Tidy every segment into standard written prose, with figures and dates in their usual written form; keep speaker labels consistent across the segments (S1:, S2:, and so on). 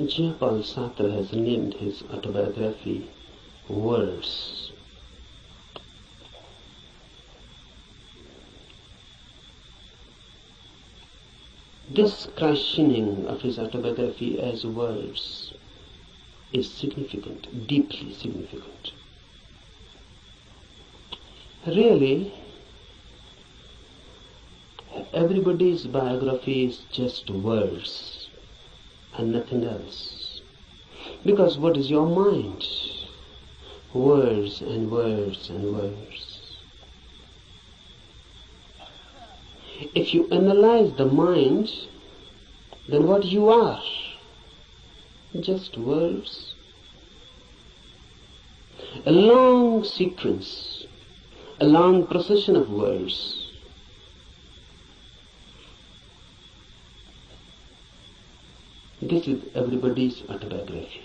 S1: Jean-Paul Sartre has named his autobiography Words. This christening of his autobiography as Words is significant, deeply significant. Really, everybody's biography is just words and nothing else. Because what is your mind? Words and words and words. If you analyze the mind, then what you are? Just words. A long sequence, a long procession of words. This is everybody's autobiography.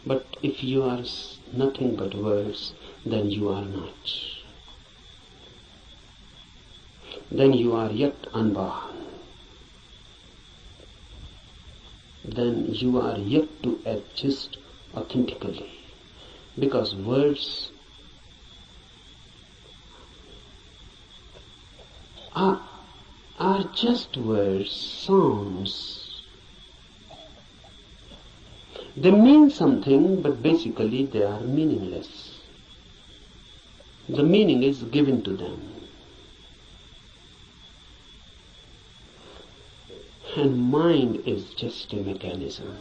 S1: But if you are nothing but words, then you are not. Then you are yet unborn. Then you are yet to exist authentically. Because words are just words, sounds. They mean something, but basically they are meaningless. The meaning is given to them. And mind is just a mechanism,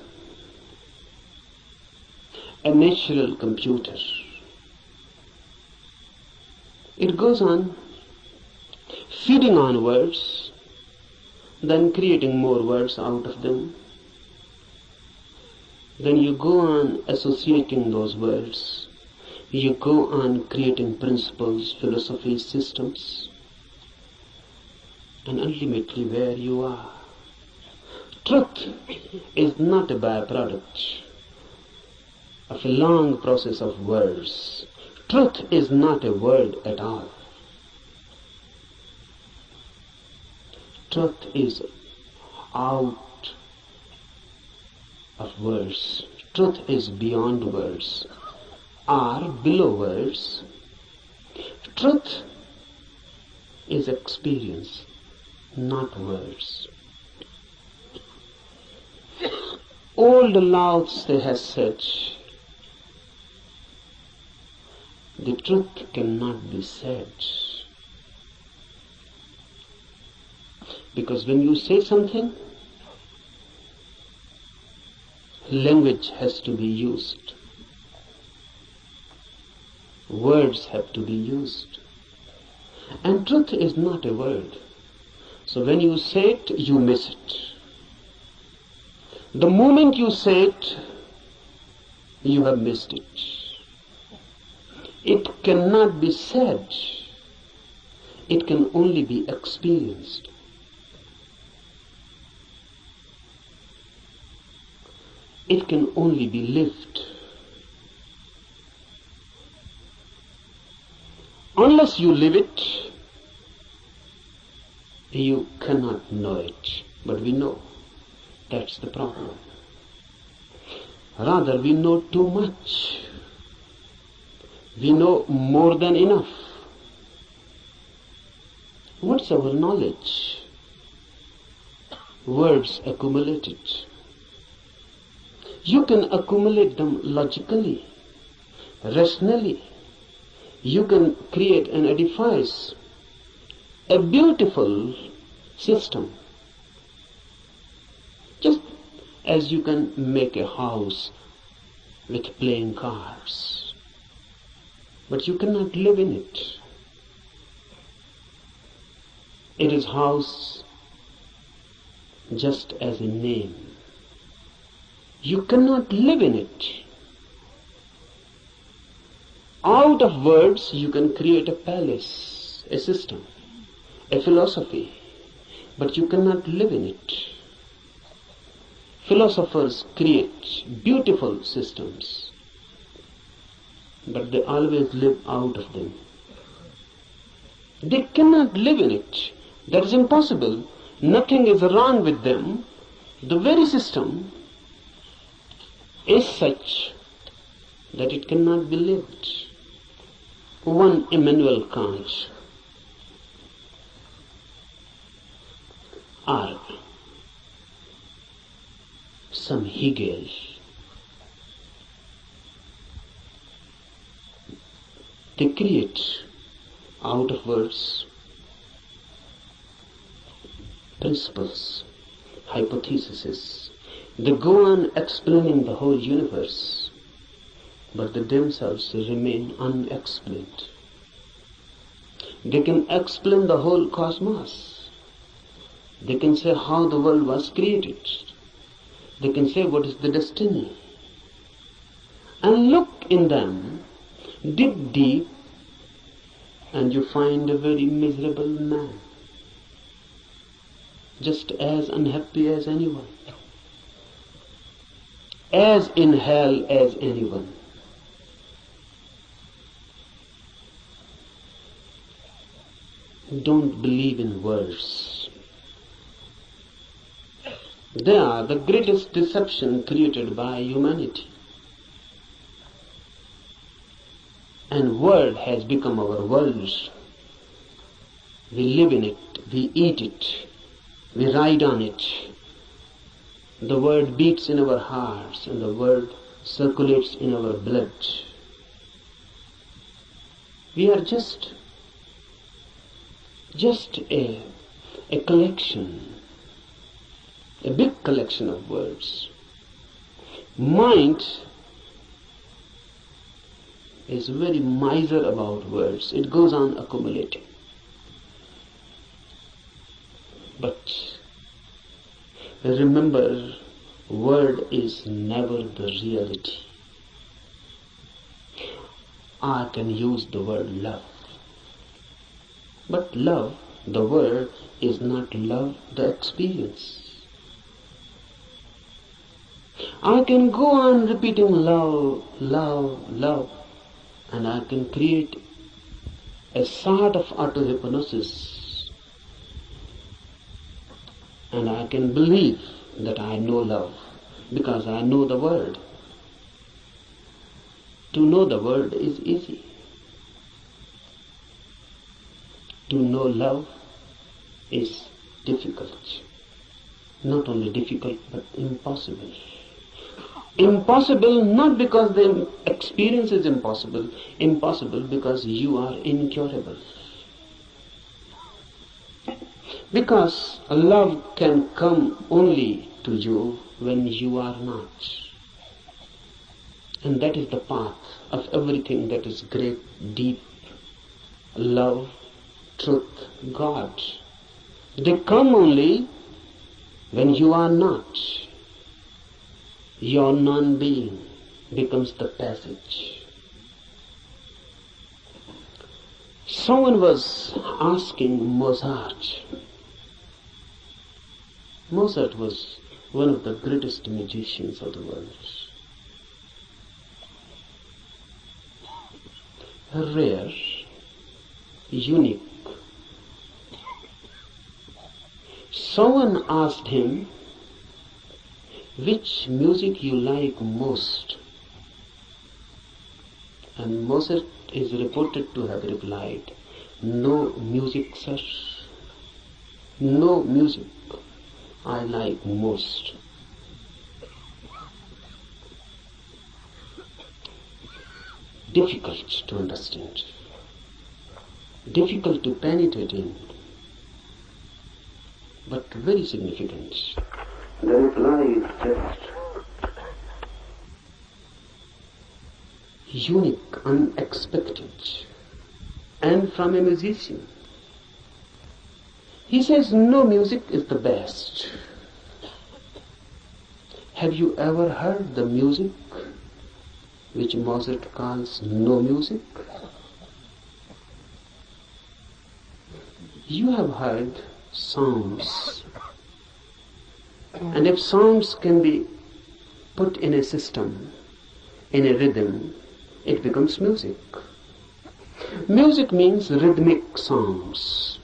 S1: a natural computer. It goes on feeding on words, then creating more words out of them. Then you go on associating those words. You go on creating principles, philosophies, systems. And ultimately where you are. Truth is not a byproduct of a long process of words. Truth is not a word at all. Truth is out of words. Truth is beyond words, or below words. Truth is experience, not words. Old Lao-Tse has said, the truth cannot be said. Because when you say something, language has to be used. Words have to be used. And truth is not a word. So when you say it, you miss it. The moment you say it, you have missed it. It cannot be said. It can only be experienced. It can only be lived. Unless you live it, you cannot know it. But we know. That's the problem. Rather, we know too much. We know more than enough. What's our knowledge? Words accumulated. You can accumulate them logically, rationally. You can create and edifice a beautiful system. Just as you can make a house with playing cards, but you cannot live in it. It is house just as a name. You cannot live in it. Out of words you can create a palace, a system, a philosophy, but you cannot live in it. Philosophers create beautiful systems, but they always live out of them. They cannot live in it. That is impossible. Nothing is wrong with them. The very system is such that it cannot be lived. One Immanuel Kant or some Hegel they create out of words principles, hypotheses. They go on explaining the whole universe, but they themselves remain unexplained. They can explain the whole cosmos. They can say how the world was created. They can say what is the destiny. And look in them, dig deep, and you find a very miserable man, just as unhappy as anyone, as in hell as anyone. Don't believe in words. They are the greatest deception created by humanity. And word has become our world. We live in it, we eat it, we ride on it. The word beats in our hearts and the word circulates in our blood. We are just a collection, a big collection of words. Mind is very miser about words. It goes on accumulating. But remember, word is never the reality. I can use the word love. But love, the word, is not love, the experience. I can go on repeating love, love, love, and I can create a sort of auto-hypnosis, and I can believe that I know love because I know the word. To know the word is easy. To know love is difficult. Not only difficult, but impossible. Impossible not because the experience is impossible. Impossible because you are incurable. Because love can come only to you when you are not. And that is the path of everything that is great, deep. Love, truth, God. They come only when you are not. Your non-being becomes the passage. Someone was asking Mozart. Mozart was one of the greatest musicians of the world. Rare, unique. Someone asked him, which music you like most? And Mozart is reported to have replied, no music, sir. No music I like most. Difficult to understand, difficult to penetrate in, but very significant. The reply is just unique, unexpected, and from a musician. He says no music is the best. Have you ever heard the music which Mozart calls no music? You have heard sounds. And if sounds can be put in a system, in a rhythm, it becomes music. Music means rhythmic sounds.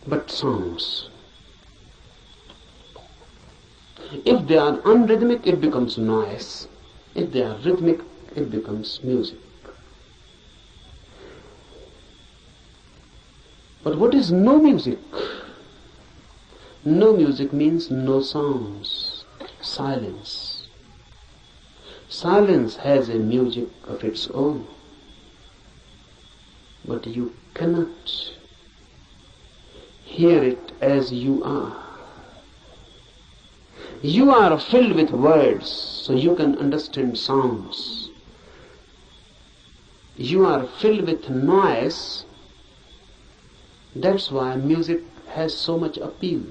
S1: But sounds, If they are unrhythmic, it becomes noise. If they are rhythmic, it becomes music. But what is no music? No music means no sounds, silence. Silence has a music of its own, but you cannot hear it as you are. You are filled with words, so you can understand sounds. You are filled with noise. That's why music has so much appeal.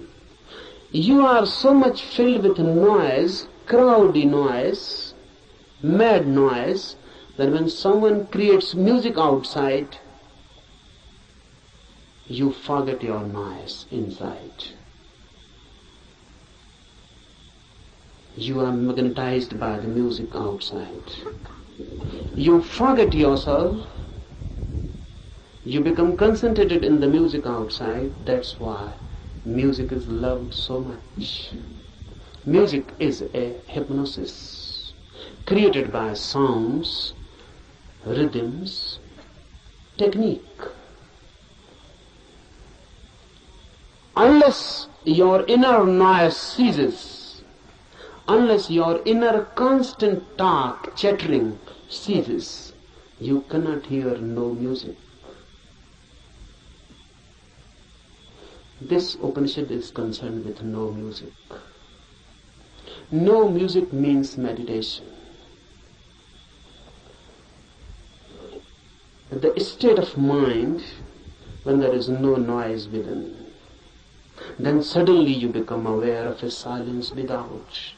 S1: You are so much filled with noise, crowdy noise, mad noise, that when someone creates music outside, you forget your noise inside. You are magnetized by the music outside. You forget yourself. You become concentrated in the music outside. That's why music is loved so much. Music is a hypnosis created by sounds, rhythms, technique. Unless your inner noise ceases, unless your inner constant talk, chattering ceases, you cannot hear no music. This Upanishad is concerned with no music. No music means meditation. The state of mind when there is no noise within, then suddenly you become aware of a silence without.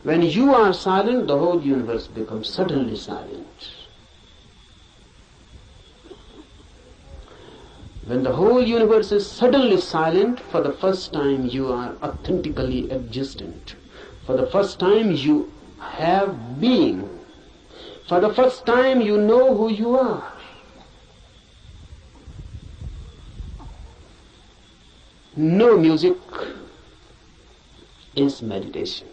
S1: When you are silent, the whole universe becomes suddenly silent. When the whole universe is suddenly silent, for the first time you are authentically existent. For the first time you have being. For the first time you know who you are. No music is meditation.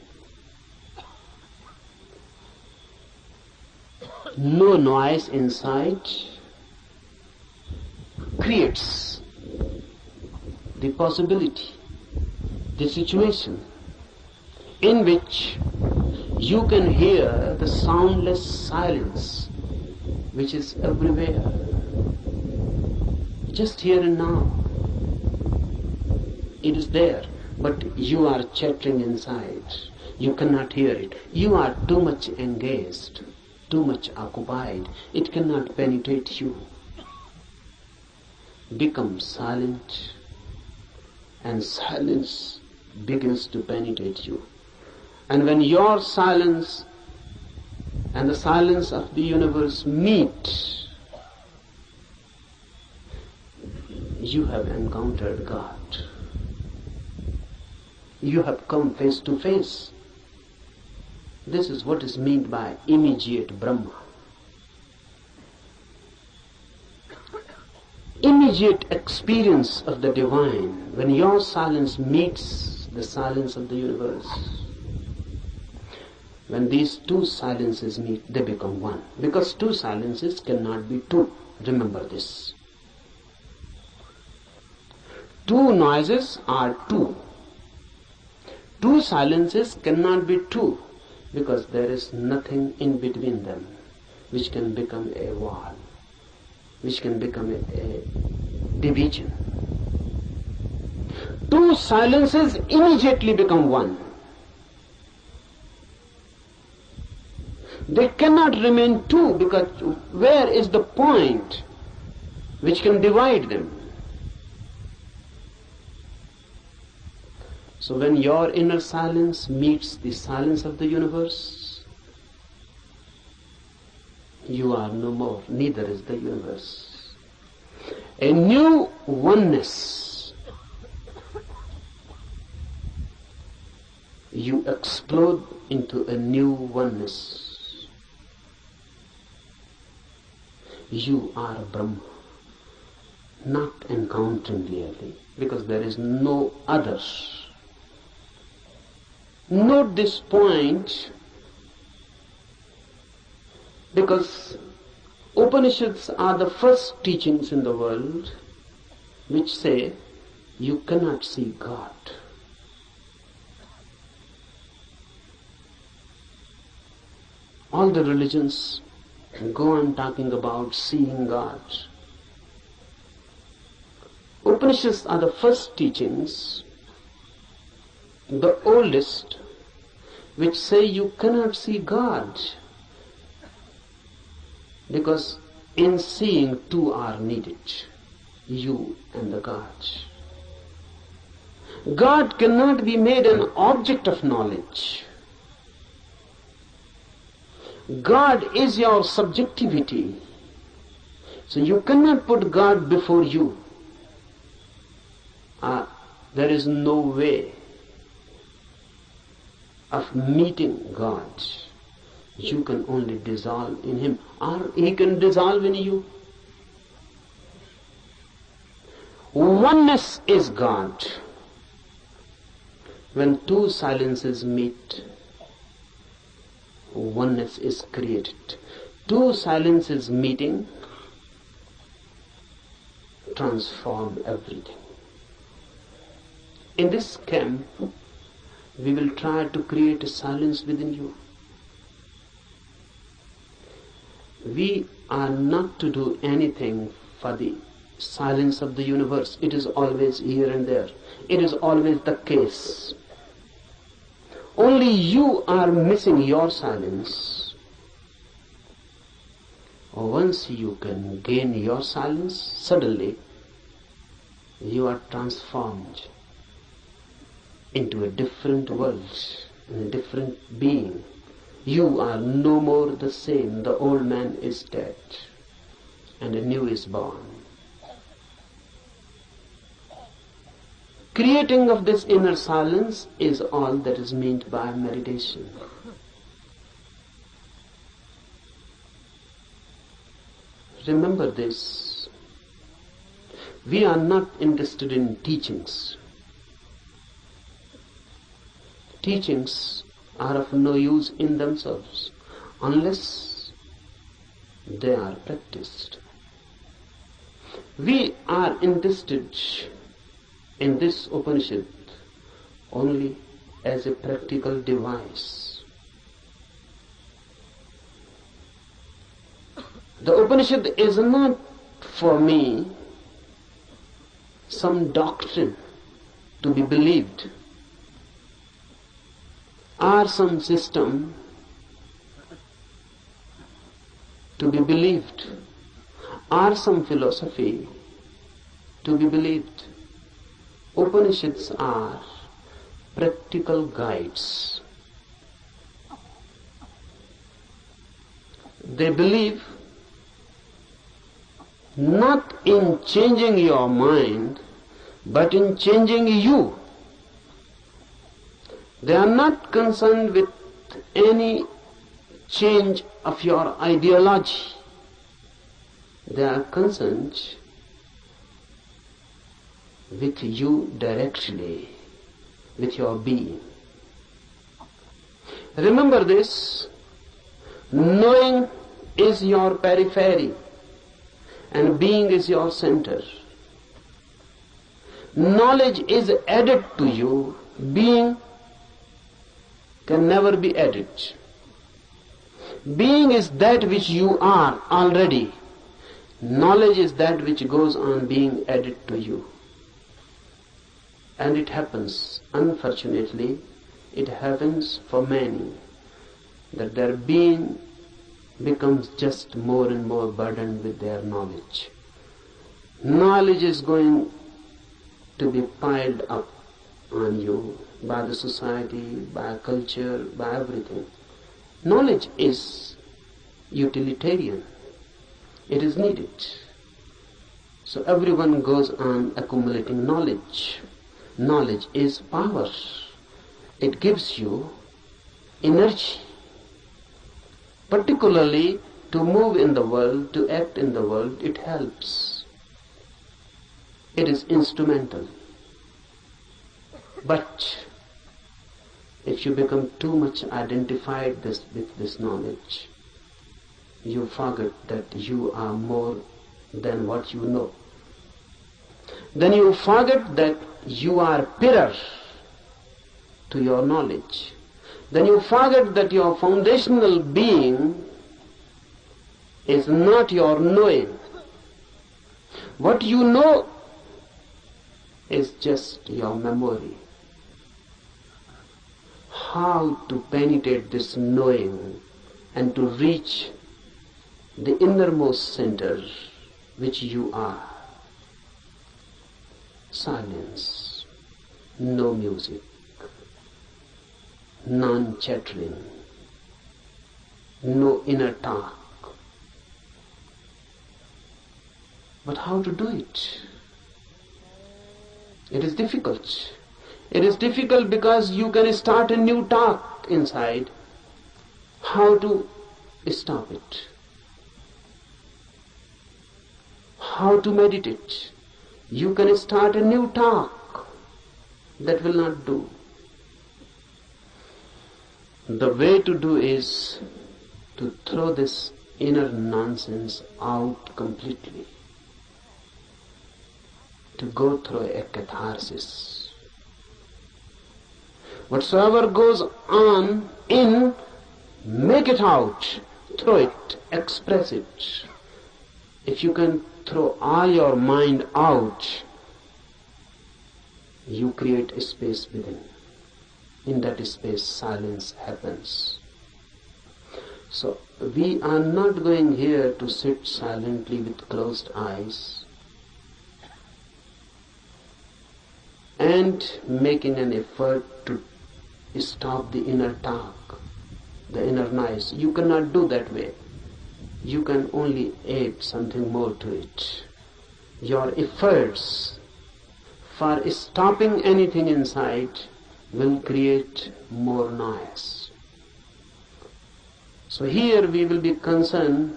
S1: No noise inside creates the possibility, the situation in which you can hear the soundless silence which is everywhere, just here and now. It is there, but you are chattering inside. You cannot hear it. You are too much engaged, too much occupied. It cannot penetrate you. Become silent, and silence begins to penetrate you. And when your silence and the silence of the universe meet, you have encountered God. You have come face to face. This is what is meant by immediate Brahma. Immediate experience of the divine, when your silence meets the silence of the universe. When these two silences meet, they become one. Because two silences cannot be two. Remember this. Two noises are two. Two silences cannot be two, because there is nothing in between them which can become a wall, which can become a division. Two silences immediately become one. They cannot remain two, because where is the point which can divide them? So when your inner silence meets the silence of the universe, you are no more, neither is the universe. A new oneness. You explode into a new oneness. You are Brahma, not encountering really, because there is no other. Note this point, because Upanishads are the first teachings in the world which say you cannot see God. All the religions go on talking about seeing God. Upanishads are the first teachings, the oldest, which say you cannot see God, because in seeing two are needed, you and the God. God cannot be made an object of knowledge. God is your subjectivity. So you cannot put God before you. There is no way of meeting God. You can only dissolve in Him, or He can dissolve in you. Oneness is God. When two silences meet, oneness is created. Two silences meeting transform everything. In this camp, we will try to create a silence within you. We are not to do anything for the silence of the universe. It is always here and there. It is always the case. Only you are missing your silence. Once you can gain your silence, suddenly you are transformed into a different world, in a different being. You are no more the same. The old man is dead and a new is born. Creating of this inner silence is all that is meant by meditation. Remember this. We are not interested in teachings. Teachings are of no use in themselves unless they are practiced. We are interested in this Upanishad only as a practical device. The Upanishad is not for me some doctrine to be believed, or some system to be believed, or some philosophy to be believed. Upanishads are practical guides. They believe not in changing your mind, but in changing you. They are not concerned with any change of your ideology. They are concerned with you directly, with your being. Remember this, knowing is your periphery and being is your center. Knowledge is added to you, being can never be added. Being is that which you are already. Knowledge is that which goes on being added to you. And it happens, unfortunately, it happens for many, that their being becomes just more and more burdened with their knowledge. Knowledge is going to be piled up on you by the society, by culture, by everything. Knowledge is utilitarian. It is needed. So everyone goes on accumulating knowledge. Knowledge is power. It gives you energy, particularly to move in the world, to act in the world. It helps. It is instrumental. But If you become too much identified with this knowledge, you forget that you are more than what you know. Then you forget that you are mirror to your knowledge. Then you forget that your foundational being is not your knowing. What you know is just your memory. How to penetrate this knowing and to reach the innermost center which you are. Silence, no music, non-chattering, no inner talk. But how to do it? It is difficult. It is difficult because you can start a new talk inside. How to stop it? How to meditate? You can start a new talk. That will not do. The way to do is to throw this inner nonsense out completely. To go through a catharsis. Whatsoever goes on in, make it out, throw it, express it. If you can throw all your mind out, you create a space within. In that space, silence happens. So, we are not going here to sit silently with closed eyes and making an effort to stop the inner talk, the inner noise. You cannot do that way. You can only add something more to it. Your efforts for stopping anything inside will create more noise. So here we will be concerned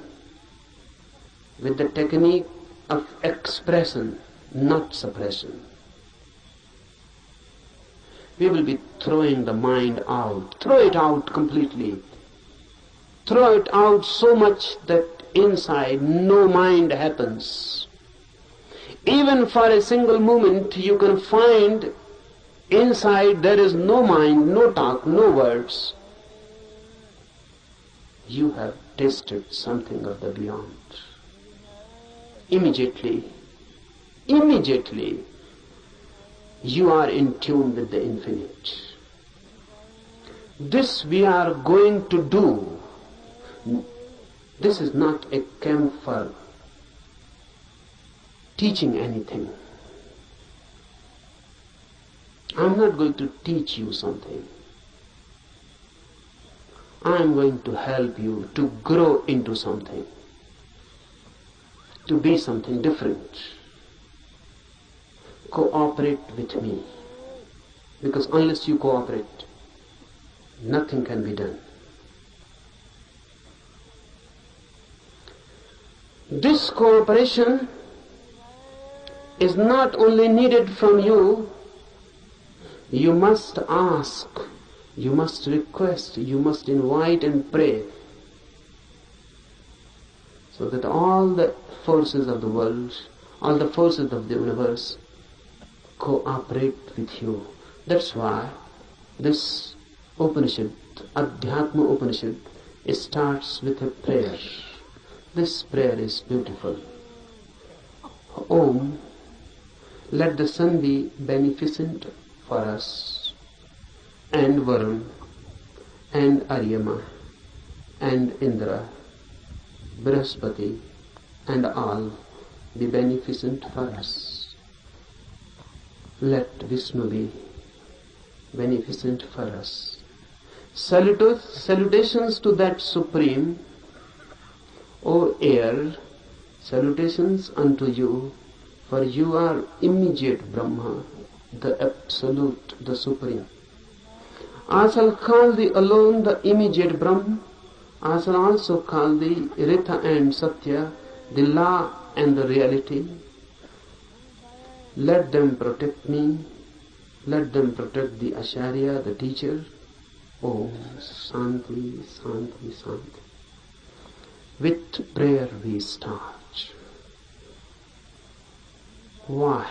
S1: with the technique of expression, not suppression. We will be throwing the mind out. Throw it out completely. Throw it out so much that inside no mind happens. Even for a single moment you can find inside there is no mind, no talk, no words. You have tasted something of the beyond. Immediately, you are in tune with the infinite. This we are going to do. This is not a camp for teaching anything. I'm not going to teach you something. I'm going to help you to grow into something, to be something different. Cooperate with me, because unless you cooperate, nothing can be done. This cooperation is not only needed from you, you must ask, you must request, you must invite and pray, so that all the forces of the world, all the forces of the universe cooperate with you. That's why this Upanishad, Adhyatma Upanishad, starts with a prayer. This prayer is beautiful. Om, let the sun be beneficent for us, and Varun, and Aryama, and Indra, Brihaspati, and all be beneficent for us. Let Vishnu be beneficent for us. Salutations to that Supreme, O air, salutations unto you, for you are immediate Brahma, the Absolute, the Supreme. I shall call thee alone the immediate Brahma. I shall also call thee Ritha and Satya, the law and the reality. Let them protect me. Let them protect the Acharya, the teacher. Om Shanti, Shanti, Shanti. With prayer we start. Why?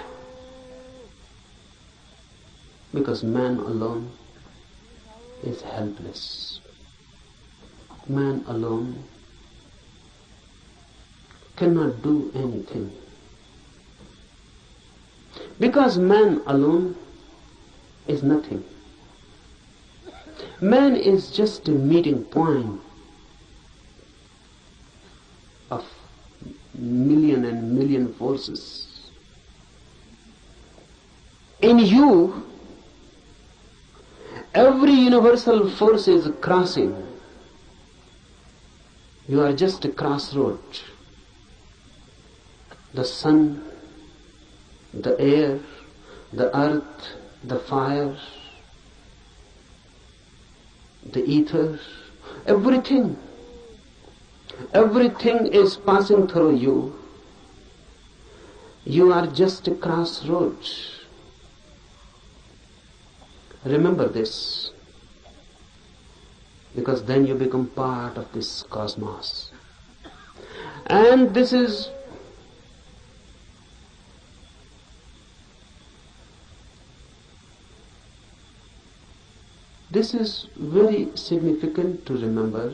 S1: Because man alone is helpless. Man alone cannot do anything. Because man alone is nothing. Man is just a meeting point of million and million forces. In you, every universal force is crossing. You are just a crossroad. The sun, the air, the earth, the fire, the ether, everything is passing through you. You are just a crossroad. Remember this, because then you become part of this cosmos. And this is very significant to remember,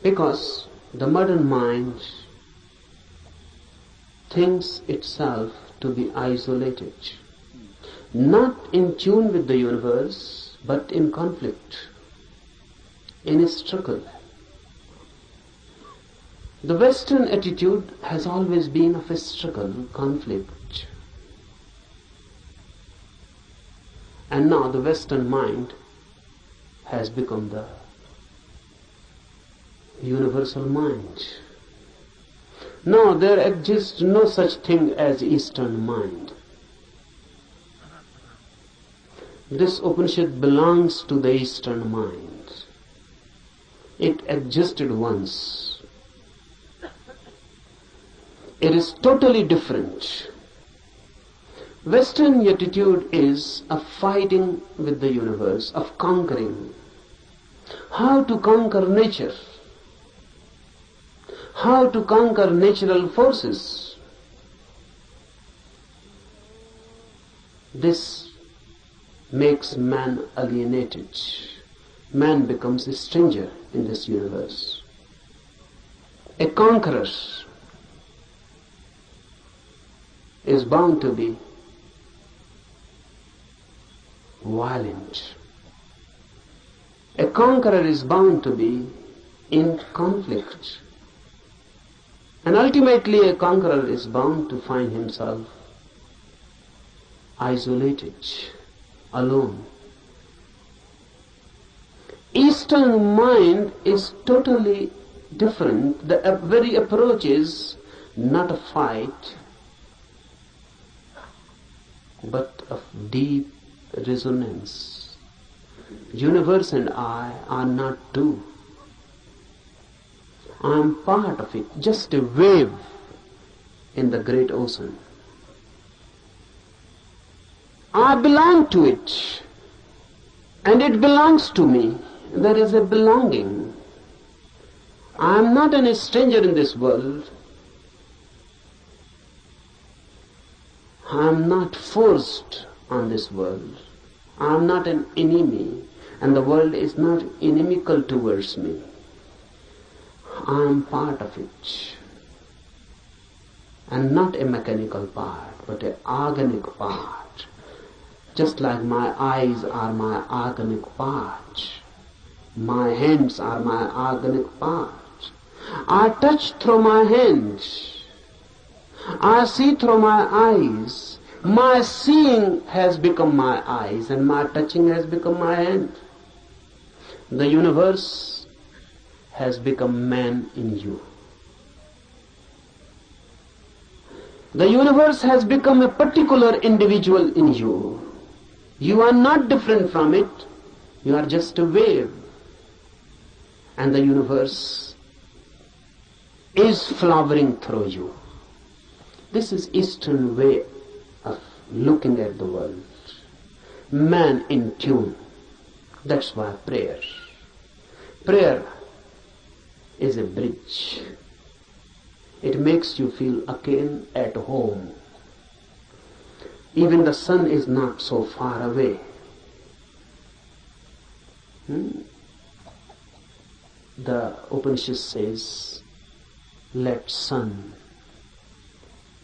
S1: because the modern mind thinks itself to be isolated, not in tune with the universe, but in conflict, in a struggle. The Western attitude has always been of a struggle, conflict. And now the Western mind has become the universal mind. Now there exists no such thing as Eastern mind. This Upanishad belongs to the Eastern mind. It existed once. It is totally different. Western attitude is of fighting with the universe, of conquering. How to conquer nature? How to conquer natural forces? This makes man alienated. Man becomes a stranger in this universe. A conqueror is bound to be violent. A conqueror is bound to be in conflict. And ultimately a conqueror is bound to find himself isolated, alone. Eastern mind is totally different. The very approach is not a fight, but of deep resonance. Universe and I are not two. I am part of it, just a wave in the great ocean. I belong to it, and it belongs to me. There is a belonging. I am not a stranger in this world. I am not forced on this world. I am not an enemy, and the world is not inimical towards me. I am part of it, and not a mechanical part, but an organic part. Just like my eyes are my organic part, my hands are my organic part. I touch through my hands, I see through my eyes. My seeing has become my eyes, and my touching has become my hand. The universe has become man in you. The universe has become a particular individual in you. You are not different from it. You are just a wave. And the universe is flowering through you. This is Eastern way of looking at the world. man in tune. That's why prayer. Prayer is a bridge. It makes you feel again at home. Even the sun is not so far away. The Upanishad says, let sun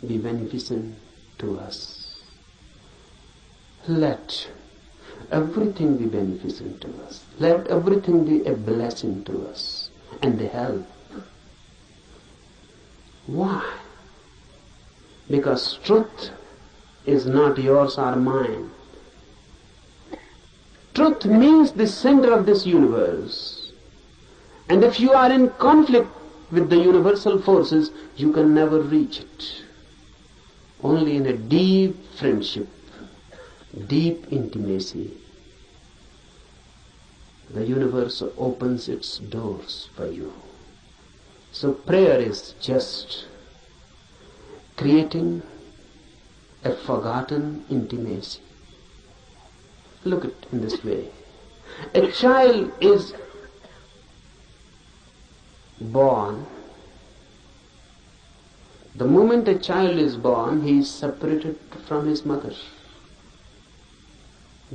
S1: be beneficent to us. Let everything be beneficent to us. Let everything be a blessing to us and a help. Why? Because truth is not yours or mine. Truth means the center of this universe. And if you are in conflict with the universal forces, you can never reach it. Only in a deep friendship, deep intimacy, the universe opens its doors for you. So prayer is just creating a forgotten intimacy. Look at it in this way. A child is born. The moment a child is born, he is separated from his mother.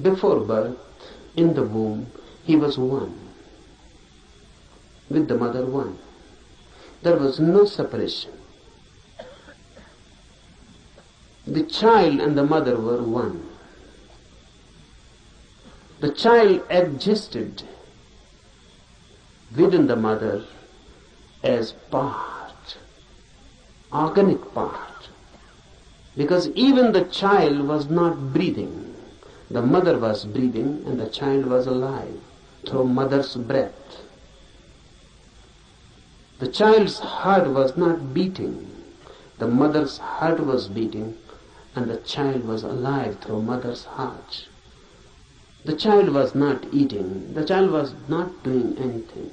S1: Before birth, in the womb, he was one. With the mother, one. There was no separation. The child and the mother were one. The child existed within the mother as part, organic part, because even the child was not breathing. The mother was breathing and the child was alive through mother's breath. The child's heart was not beating. The mother's heart was beating and the child was alive through mother's heart. The child was not eating. The child was not doing anything.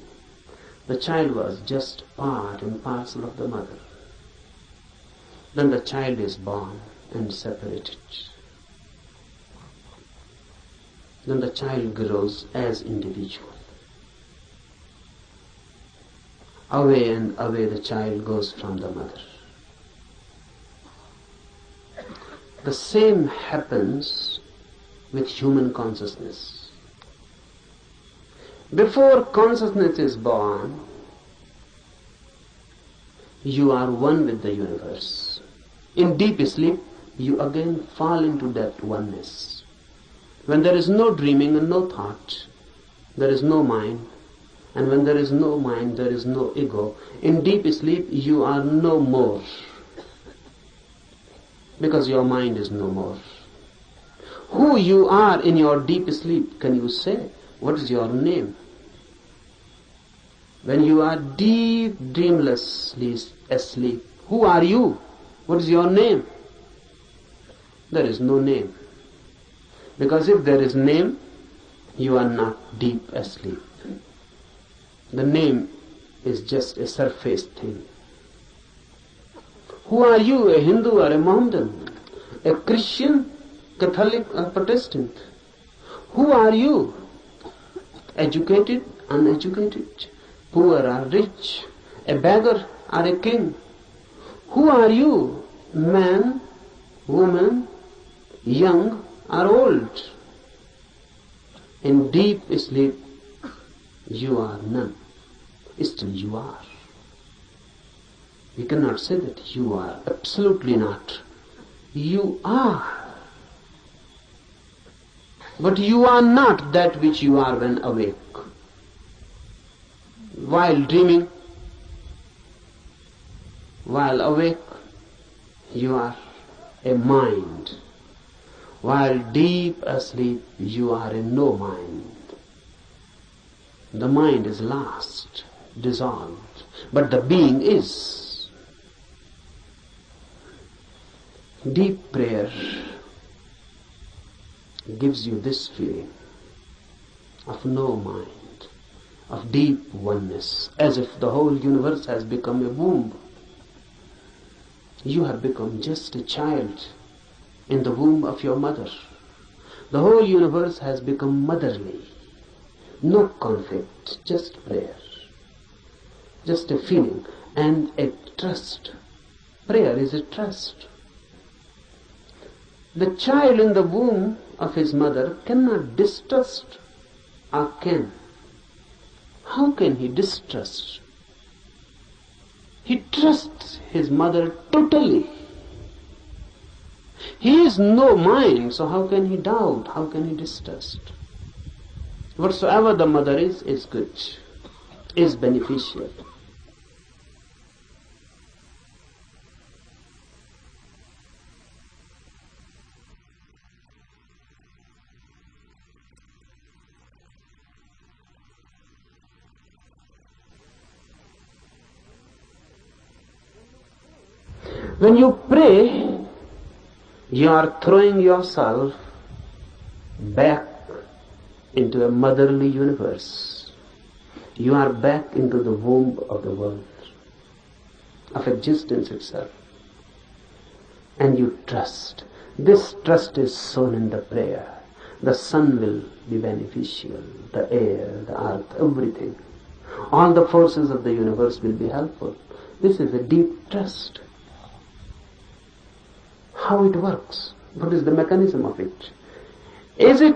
S1: The child was just part and parcel of the mother. Then the child is born and separated. Then the child grows as individual. Away and away the child goes from the mother. The same happens with human consciousness. Before consciousness is born, you are one with the universe. In deep sleep, you again fall into that oneness. When there is no dreaming and no thought, there is no mind. And when there is no mind, there is no ego. In deep sleep, you are no more. Because your mind is no more. Who you are in your deep sleep, can you say? What is your name? When you are deep, dreamlessly asleep, who are you? What is your name? There is no name. Because if there is name, you are not deep asleep. The name is just a surface thing. Who are you, a Hindu or a Mohammedan? A Christian, Catholic or Protestant? Who are you? Educated, uneducated, poor or rich, a beggar or a king? Who are you? Man, woman, young or old? In deep sleep, you are none. Still you are. We cannot say that you are. Absolutely not. You are. But you are not that which you are when awake. While dreaming, while awake, you are a mind. While deep asleep, you are a no mind. The mind is lost, dissolved, but the being is. Deep prayer gives you this feeling of no mind, of deep oneness, as if the whole universe has become a womb. You have become just a child in the womb of your mother. The whole universe has become motherly. No conflict, just prayer. Just a feeling and a trust. Prayer is a trust. The child in the womb of his mother cannot distrust, or can. How can he distrust? He trusts his mother totally. He is no mind, so how can he doubt? How can he distrust? Whatsoever the mother is good, is beneficial. When you pray, you are throwing yourself back into a motherly universe. You are back into the womb of the world, of existence itself. And you trust. This trust is sown in the prayer. The sun will be beneficial, the air, the earth, everything. All the forces of the universe will be helpful. This is a deep trust. How it works? What is the mechanism of it? Is it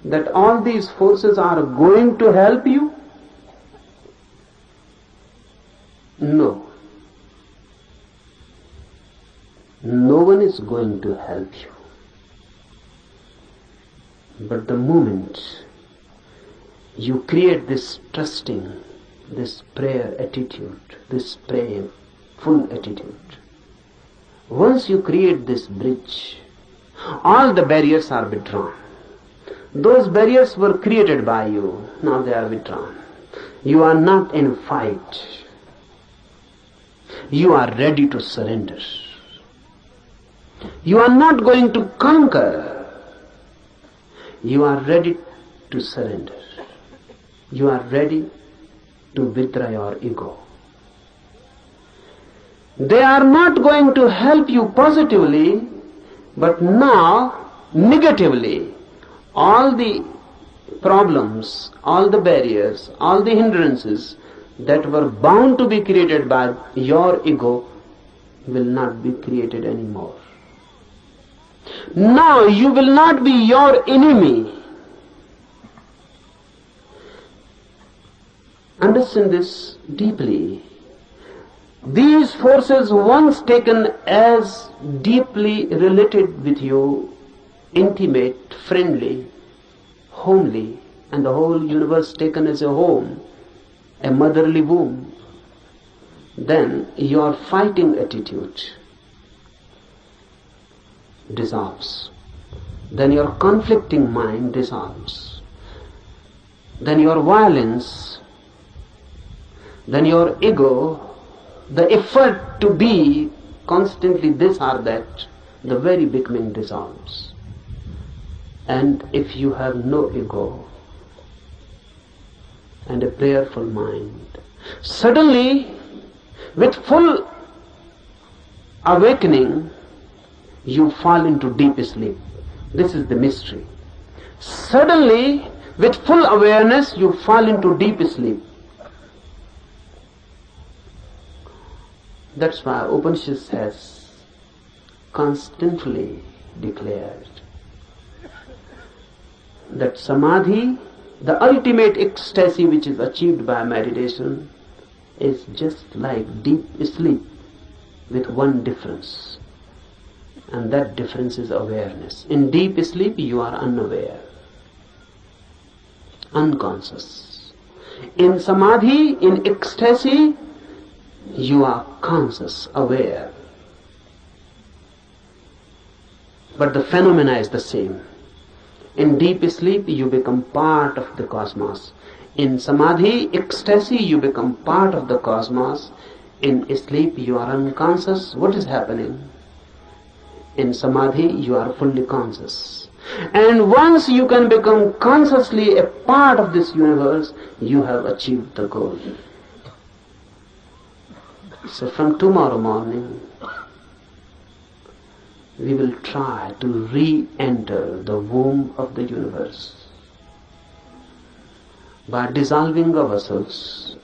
S1: that all these forces are going to help you? No. No one is going to help you. But the moment you create this trusting, this prayer attitude, this prayerful attitude, once you create this bridge, all the barriers are withdrawn. Those barriers were created by you, now they are withdrawn. You are not in fight. You are ready to surrender. You are not going to conquer. You are ready to surrender. You are ready to withdraw your ego. They are not going to help you positively, but now negatively. All the problems, all the barriers, all the hindrances that were bound to be created by your ego will not be created anymore. Now you will not be your enemy. Understand this deeply. These forces, once taken as deeply related with you, intimate, friendly, homely, and the whole universe taken as a home, a motherly womb, then your fighting attitude dissolves. Then your conflicting mind dissolves. Then your violence, then your ego, the effort to be constantly this or that, the very beginning dissolves. And if you have no ego and a prayerful mind, suddenly, with full awakening, you fall into deep sleep. This is the mystery. Suddenly, with full awareness, you fall into deep sleep. That's why Upanishad has constantly declared that samadhi, the ultimate ecstasy which is achieved by meditation, is just like deep sleep with one difference. And that difference is awareness. In deep sleep you are unaware, unconscious. In samadhi, in ecstasy, you are conscious, aware. But the phenomena is the same. In deep sleep you become part of the cosmos. In samadhi, ecstasy, you become part of the cosmos. In sleep you are unconscious. What is happening? In samadhi you are fully conscious. And once you can become consciously a part of this universe, you have achieved the goal. So from tomorrow morning, we will try to re-enter the womb of the universe by dissolving ourselves,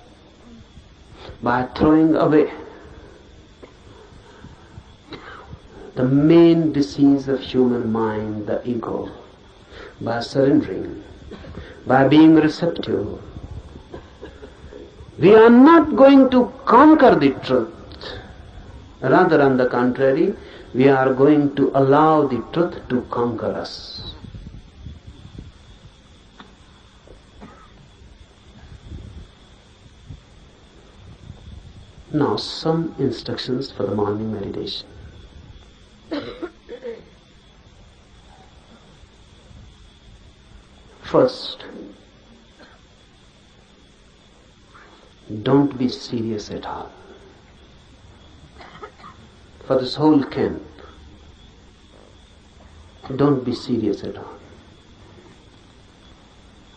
S1: by throwing away the main disease of human mind, the ego, by surrendering, by being receptive. We are not going to conquer the truth. Rather, on the contrary, we are going to allow the truth to conquer us. Now, some instructions for the morning meditation. First, don't be serious at all. For this whole camp, don't be serious at all.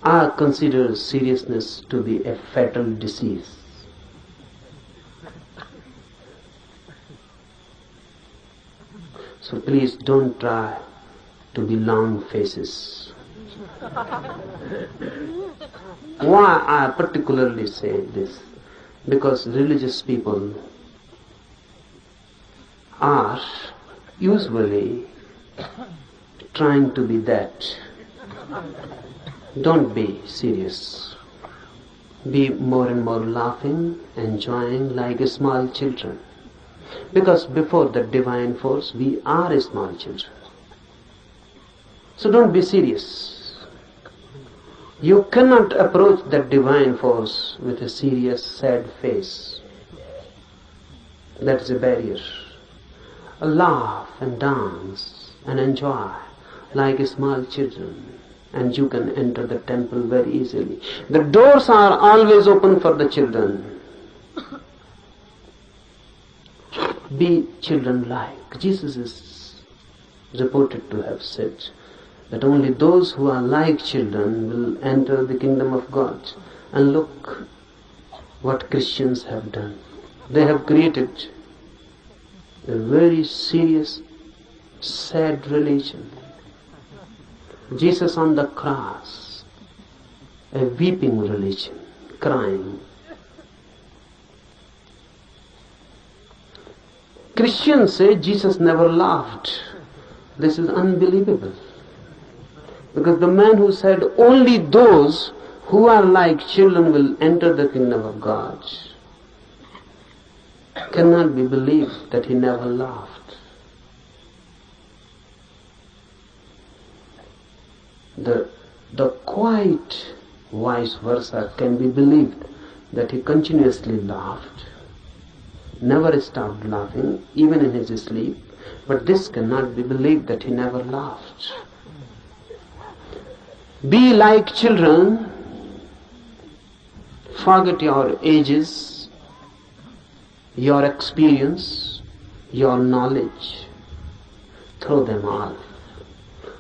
S1: I consider seriousness to be a fatal disease. So please don't try to be long faces. Why I particularly say this? Because religious people are usually trying to be that. Don't be serious. Be more and more laughing, enjoying like small children. Because before the divine force, we are small children. So don't be serious. You cannot approach that divine force with a serious, sad face. That is a barrier. Laugh and dance and enjoy like small children, and you can enter the temple very easily. The doors are always open for the children. Be children-like. Jesus is reported to have said that only those who are like children will enter the kingdom of God. And look what Christians have done. They have created a very serious, sad religion. Jesus on the cross, a weeping religion, crying. Christians say Jesus never laughed. This is unbelievable. Because the man who said only those who are like children will enter the kingdom of God cannot be believed that he never laughed. The quite vice versa can be believed, that he continuously laughed, never stopped laughing, even in his sleep, but this cannot be believed that he never laughed. Be like children, forget your ages, your experience, your knowledge, throw them all,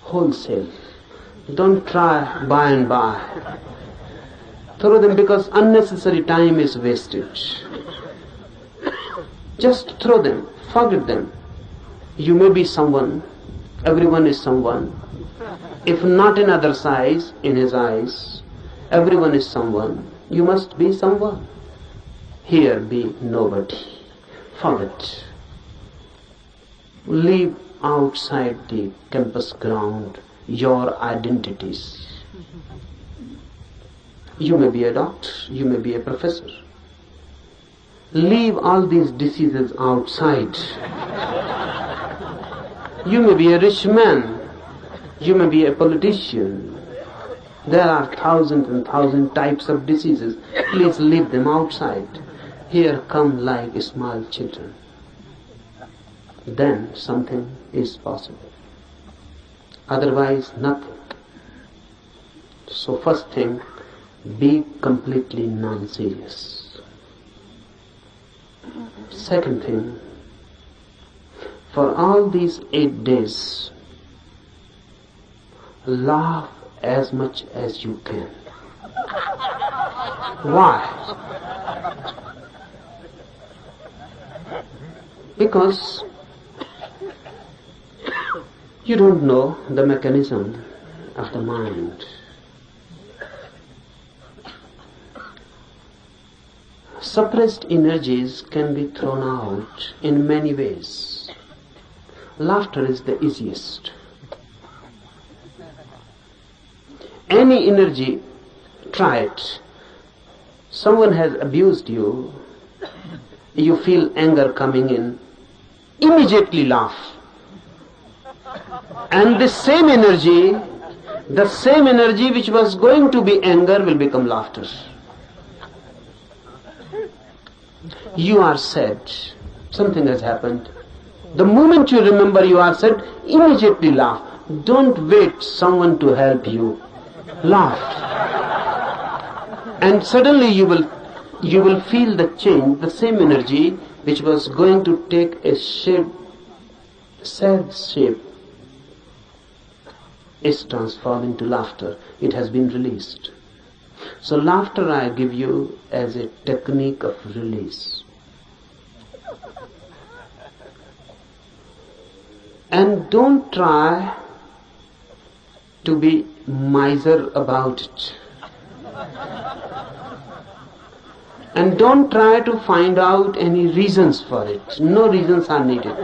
S1: wholesale. Don't try by and by. Throw them, because unnecessary time is wasted. Just throw them, forget them. You may be someone, everyone is someone. If not in other size, in his eyes, everyone is someone. You must be someone. Here be nobody. Forget. Leave outside the campus ground your identities. You may be a doctor, you may be a professor. Leave all these diseases outside. You may be a rich man, you may be a politician. There are thousands and thousands types of diseases. Please leave them outside. Here come like small children. Then something is possible. Otherwise, nothing. So first thing, be completely non-serious. Second thing, for all these 8 days, laugh as much as you can. Why? Because You don't know the mechanism of the mind. Suppressed energies can be thrown out in many ways. Laughter is the easiest. Any energy, try it. Someone has abused you, you feel anger coming in, immediately laugh. And the same energy which was going to be anger will become laughter. You are sad, something has happened. The moment you remember you are sad, immediately laugh. Don't wait someone to help you. Laugh. And suddenly you will feel the change, the same energy which was going to take a shape, sad shape, is transformed into laughter. It has been released. So laughter I give you as a technique of release. And don't try to be miser about it. And don't try to find out any reasons for it. No reasons are needed.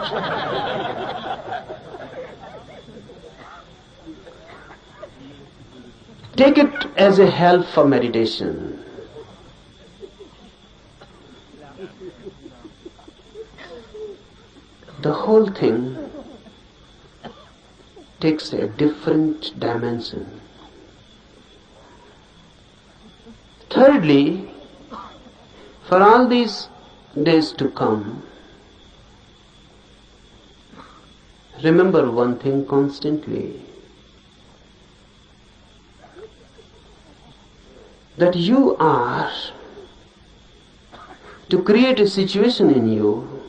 S1: Take it as a help for meditation. The whole thing takes a different dimension. Thirdly, for all these days to come, remember one thing constantly, that you are to create a situation in you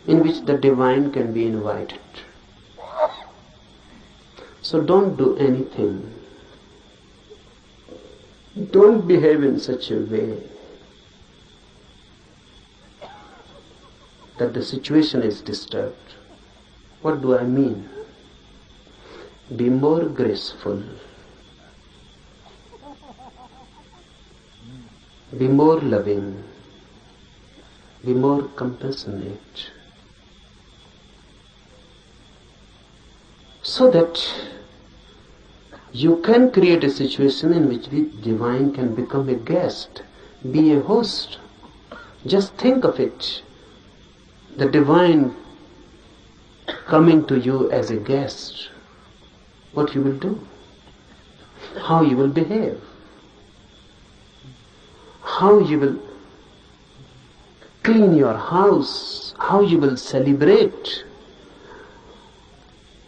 S1: in which the divine can be invited. So don't do anything. Don't behave in such a way that the situation is disturbed. What do I mean? Be more graceful. Be more loving. Be more compassionate. So that you can create a situation in which the divine can become a guest, be a host. Just think of it. The divine coming to you as a guest. What you will do? How you will behave? How you will clean your house? How you will celebrate?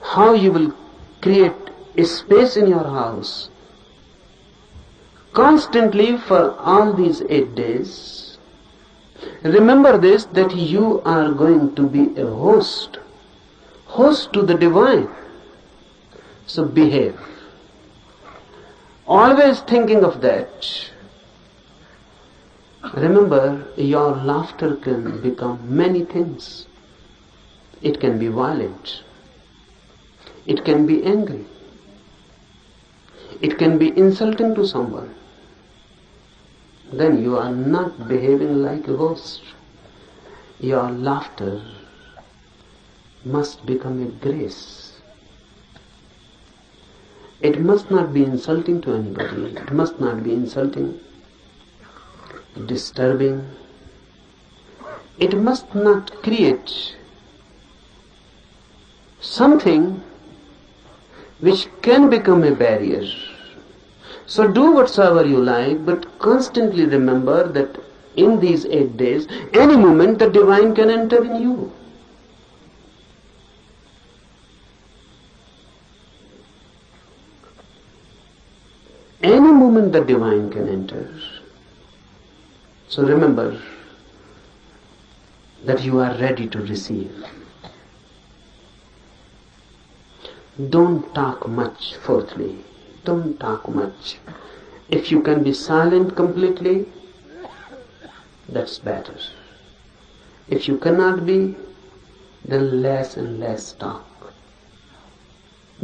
S1: How you will create a space in your house? Constantly for all these 8 days, remember this, that you are going to be a host to the divine. So behave. Always thinking of that. Remember, your laughter can become many things. It can be violent. It can be angry. It can be insulting to someone. Then you are not behaving like a host. Your laughter must become a grace. It must not be insulting to anybody. It must not be insulting, disturbing. It must not create something which can become a barrier. So do whatsoever you like, but constantly remember that in these 8 days, any moment the divine can enter in you. Any moment the divine can enter. So remember that you are ready to receive. Don't talk much, fourthly. Don't talk much. If you can be silent completely, that's better. If you cannot be, then less and less talk.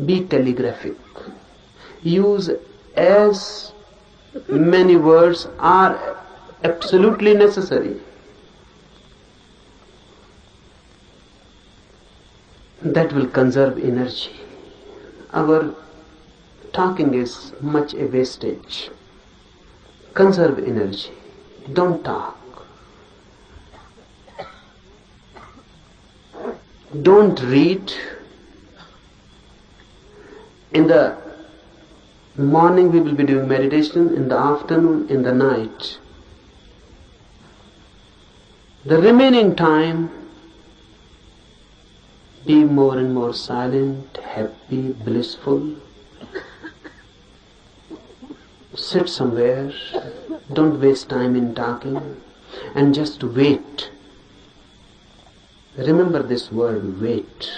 S1: Be telegraphic. Use as many words are absolutely necessary. That will conserve energy. Our talking is much a wastage. Conserve energy. Don't talk. Don't read. In the morning we will be doing meditation, in the afternoon, in the night. The remaining time, be more and more silent, happy, blissful. Sit somewhere, don't waste time in talking, and just wait. Remember this word, wait.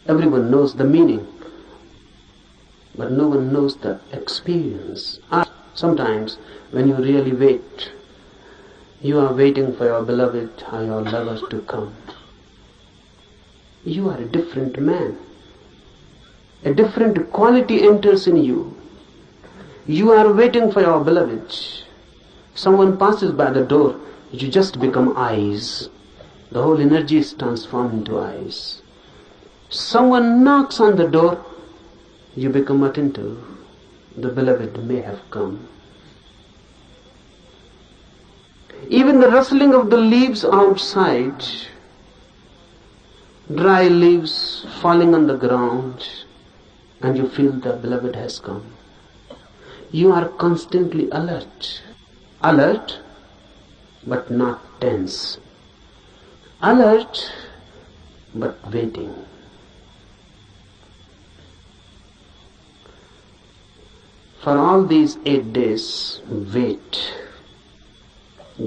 S1: Everyone knows the meaning, but no one knows the experience. Sometimes when you really wait, you are waiting for your beloved or your lover to come. You are a different man. A different quality enters in you. You are waiting for your beloved. Someone passes by the door, you just become eyes. The whole energy is transformed into eyes. Someone knocks on the door, you become attentive. The beloved may have come. Even the rustling of the leaves outside, dry leaves falling on the ground, and you feel the beloved has come. You are constantly alert. Alert, but not tense. Alert, but waiting. For all these 8 days, wait.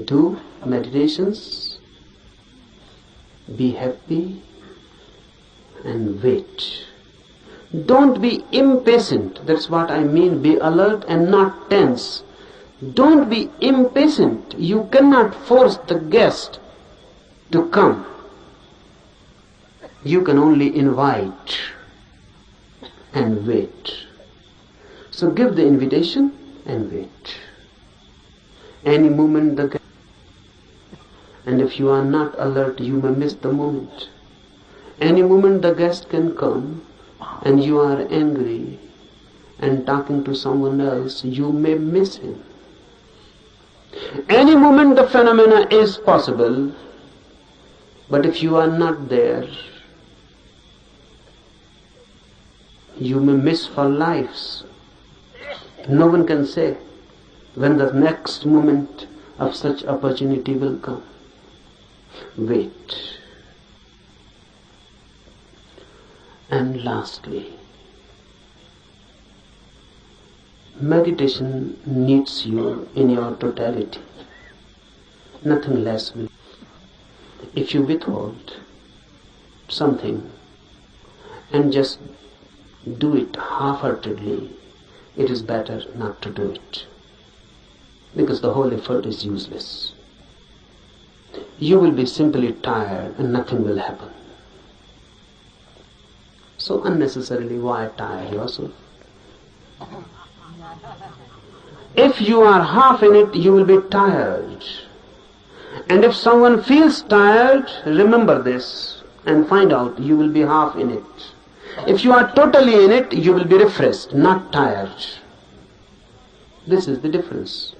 S1: Do meditations, be happy, and wait. Don't be impatient. That's what I mean. Be alert and not tense. Don't be impatient. You cannot force the guest to come. You can only invite and wait. So give the invitation and wait. Any moment the guest, and if you are not alert, you may miss the moment. Any moment the guest can come, and you are angry and talking to someone else, you may miss him. Any moment the phenomena is possible, but if you are not there, you may miss for lives. No one can say when the next moment of such opportunity will come. Wait. And lastly, meditation needs you in your totality. Nothing less will. If you withhold something and just do it half-heartedly, it is better not to do it, because the whole effort is useless. You will be simply tired and nothing will happen. So unnecessarily, why tire yourself? If you are half in it, you will be tired. And if someone feels tired, remember this and find out you will be half in it. If you are totally in it, you will be refreshed, not tired. This is the difference.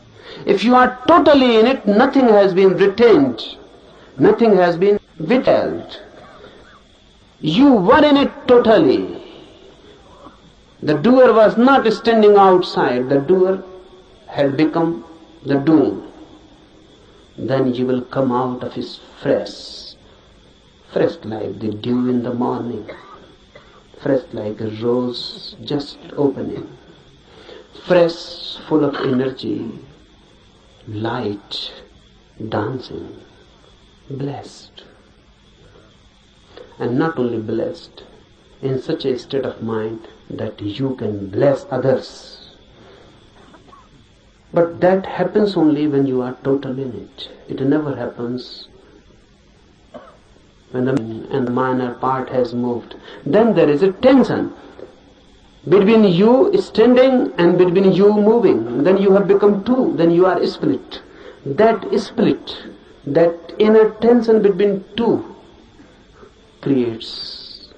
S1: If you are totally in it, nothing has been retained, nothing has been withheld. You were in it totally. The doer was not standing outside, the doer had become the doing. Then you will come out of his fresh like the dew in the morning, fresh like a rose just opening, fresh, full of energy, light, dancing, blessed. And not only blessed, in such a state of mind that you can bless others. But that happens only when you are total in it. It never happens when the minor part has moved, then there is a tension between you standing and between you moving. Then you have become two, then you are split. That split, that inner tension between two creates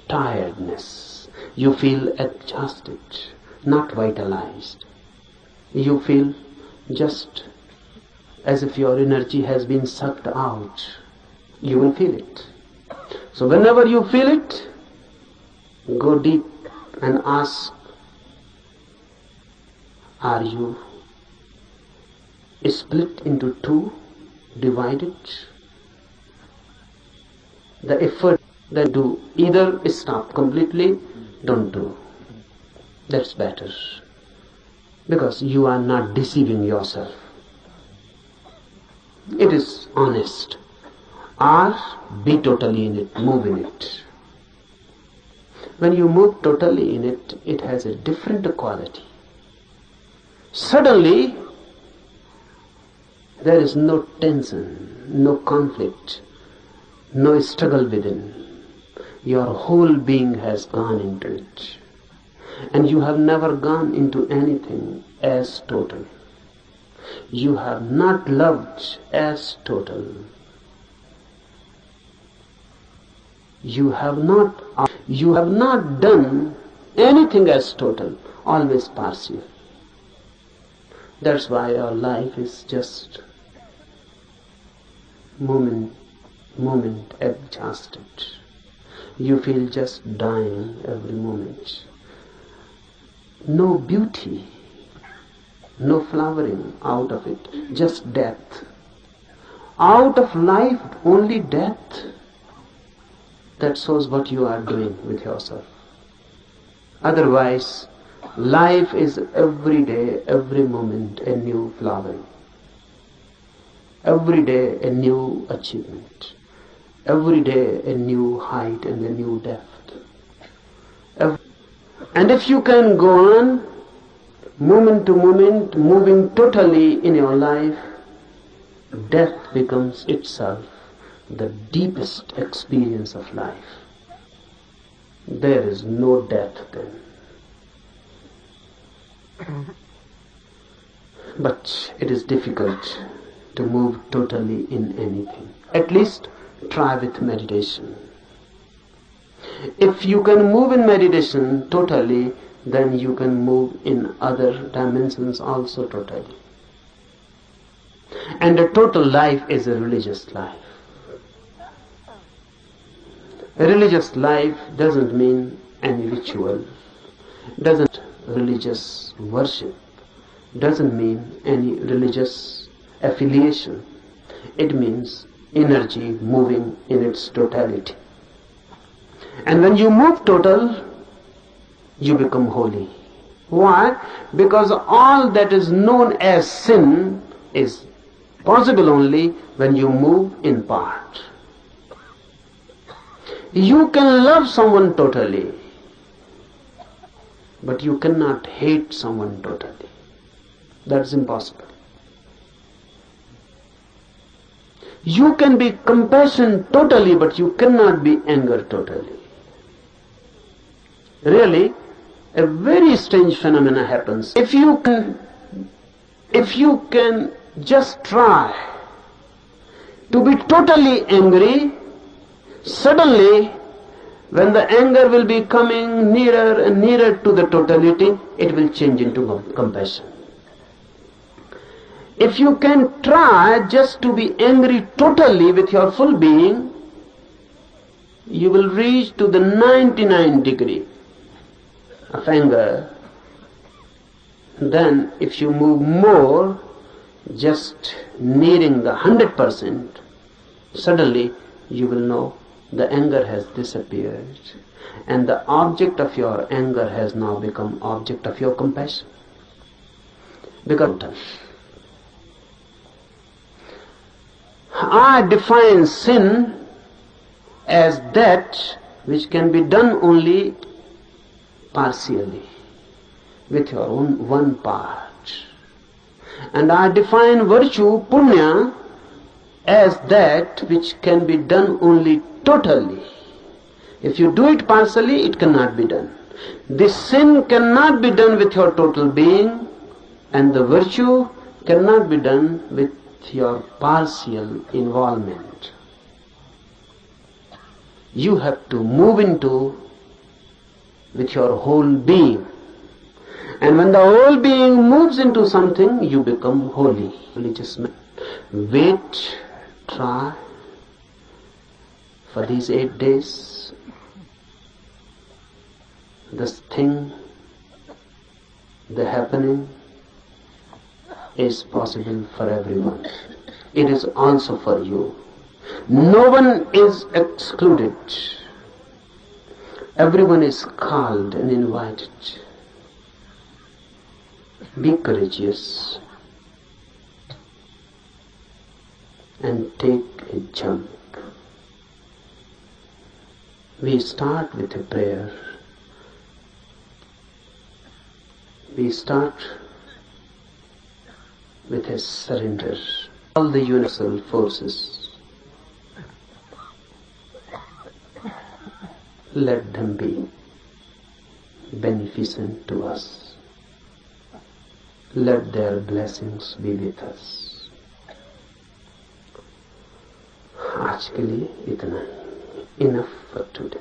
S1: tiredness. You feel exhausted, not vitalized. You feel just as if your energy has been sucked out. You will feel it. So whenever you feel it, go deep and ask, are you split into two, divided? The effort that do, either stop completely, don't do. That's better. Because you are not deceiving yourself. It is honest. Or be totally in it, move in it. When you move totally in it, it has a different quality. Suddenly, there is no tension, no conflict, no struggle within. Your whole being has gone into it. And you have never gone into anything as total. You have not loved as total. You have not done anything as total, always partial. That's why your life is just moment exhausted. You feel just dying every moment. No beauty, no flowering out of it, just death. Out of life, only death. That shows what you are doing with yourself. Otherwise, life is every day, every moment a new flowering. Every day a new achievement. Every day a new height and a new depth. And if you can go on, moment to moment, moving totally in your life, death becomes itself the deepest experience of life. There is no death then. But it is difficult to move totally in anything. At least try with meditation. If you can move in meditation totally, then you can move in other dimensions also totally. And a total life is a religious life. A religious life doesn't mean any ritual, doesn't religious worship, doesn't mean any religious affiliation. It means energy moving in its totality. And when you move total, you become holy. Why? Because all that is known as sin is possible only when you move in part. You can love someone totally, but you cannot hate someone totally. That's impossible. You can be compassionate totally, but you cannot be anger totally. Really, a very strange phenomena happens. If you can just try to be totally angry, suddenly when the anger will be coming nearer and nearer to the totality, it will change into compassion. If you can try just to be angry totally with your full being, you will reach to the 99 degree of anger. Then if you move more, just nearing the 100%, suddenly you will know the anger has disappeared and the object of your anger has now become object of your compassion. Because I define sin as that which can be done only partially, with your own one part. And I define virtue, punya, as that which can be done only totally. If you do it partially, it cannot be done. This sin cannot be done with your total being, and the virtue cannot be done with your partial involvement. You have to move into with your whole being. And when the whole being moves into something, you become holy. Religious man. Wait, try for these 8 days. This thing, the happening, is possible for everyone. It is also for you. No one is excluded. Everyone is called and invited. Be courageous and take a jump. We start with a prayer. We start with a surrender. All the universal forces, let them be beneficent to us. Let their blessings be with us. आज के लिए इतना, enough for today.